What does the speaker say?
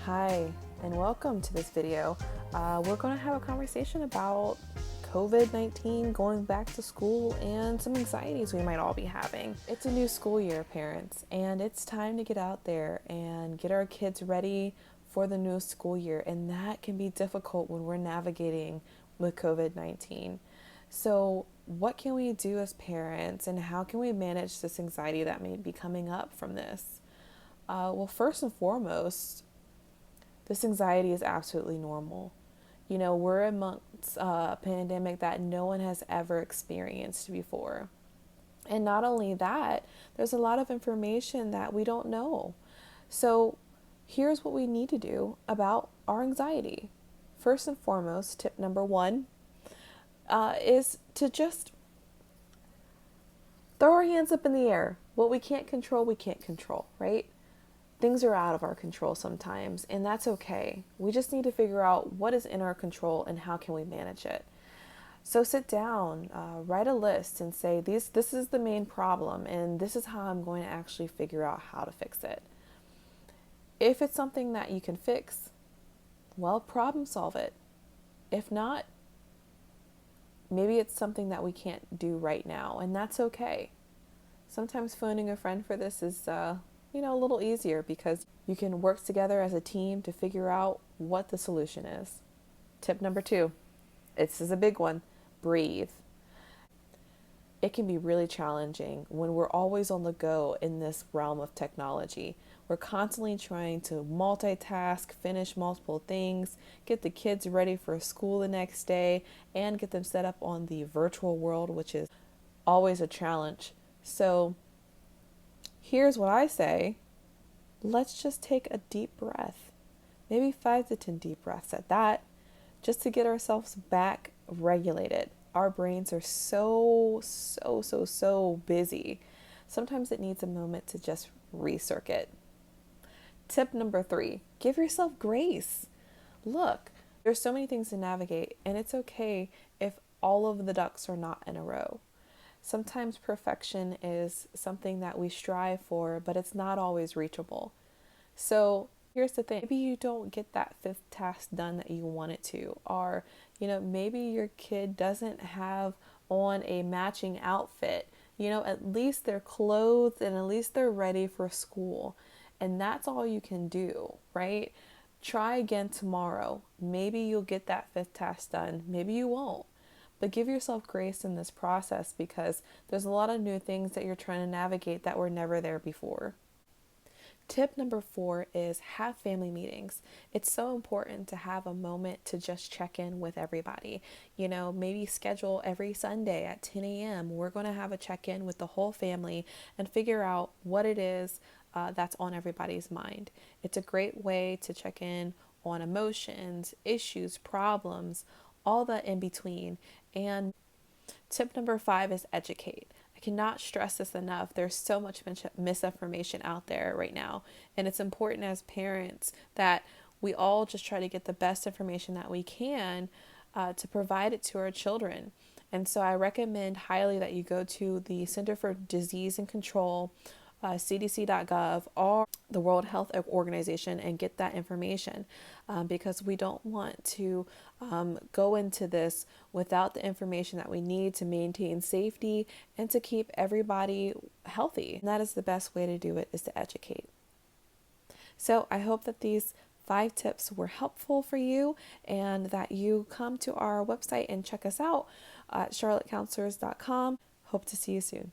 Hi, and welcome to this video. We're going to have a conversation about COVID-19, going back to school, and some anxieties we might all be having. It's a new school year, parents, and it's time to get out there and get our kids ready for the new school year, and that can be difficult when we're navigating with COVID-19. So, what can we do as parents, and how can we manage this anxiety that may be coming up from this? Well, first and foremost, this anxiety is absolutely normal. You know, we're amongst a pandemic that no one has ever experienced before. And not only that, there's a lot of information that we don't know. So, here's what we need to do about our anxiety. First and foremost, tip number one is to just throw our hands up in the air. What we can't control, we can't control, right? Things are out of our control sometimes, and that's okay. We just need to figure out what is in our control and how can we manage it. So sit down, write a list and say, this is the main problem, and this is how I'm going to actually figure out how to fix it. If it's something that you can fix, well, problem solve it. If not, maybe it's something that we can't do right now, and that's okay. Sometimes phoning a friend for this is a little easier because you can work together as a team to figure out what the solution is. Tip number two, this is a big one, breathe. It can be really challenging when we're always on the go in this realm of technology. We're constantly trying to multitask, finish multiple things, get the kids ready for school the next day, and get them set up on the virtual world, which is always a challenge. So here's what I say. Let's just take a deep breath, maybe 5 to 10 deep breaths at that, just to get ourselves back regulated. Our brains are so busy. Sometimes it needs a moment to just recircuit. Tip number three, give yourself grace. Look, there's so many things to navigate, and it's okay if all of the ducks are not in a row. Sometimes perfection is something that we strive for, but it's not always reachable. So here's the thing. Maybe you don't get that fifth task done that you want it to. Or, maybe your kid doesn't have on a matching outfit. At least they're clothed and at least they're ready for school. And that's all you can do, right? Try again tomorrow. Maybe you'll get that fifth task done. Maybe you won't. But give yourself grace in this process because there's a lot of new things that you're trying to navigate that were never there before. Tip number four is have family meetings. It's so important to have a moment to just check in with everybody. Maybe schedule every Sunday at 10 a.m. We're going to have a check-in with the whole family and figure out what it is that's on everybody's mind. It's a great way to check in on emotions, issues, problems, all that in between. And tip number five is educate. I cannot stress this enough. There's so much misinformation out there right now. And it's important as parents that we all just try to get the best information that we can to provide it to our children. And so I recommend highly that you go to the Center for Disease and Control, cdc.gov, or the World Health Organization and get that information because we don't want to go into this without the information that we need to maintain safety and to keep everybody healthy. And that is the best way to do it, is to educate. So I hope that these 5 tips were helpful for you and that you come to our website and check us out at charlottecounselors.com. Hope to see you soon.